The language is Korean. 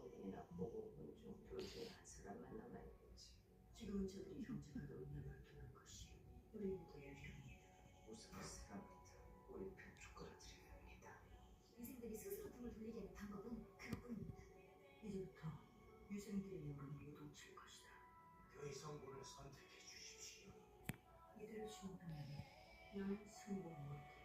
성이나 보고문 중 둘 중에 한 사람만 남아있겠지. 지금은 저들이 형제가 운명을 두는 것이 우리보다 유리합니다. 우선 그 사람부터 우리 편쪽 끌어들여야 합니다. 유생들이 스스로 등을 돌리게 하는 방법은 그것뿐입니다. 이제부터 유생들의 영을 모두 칠 것이다. 대성군을 선택해 주십시오. 이대로 죽는다면 너는 성공 못해.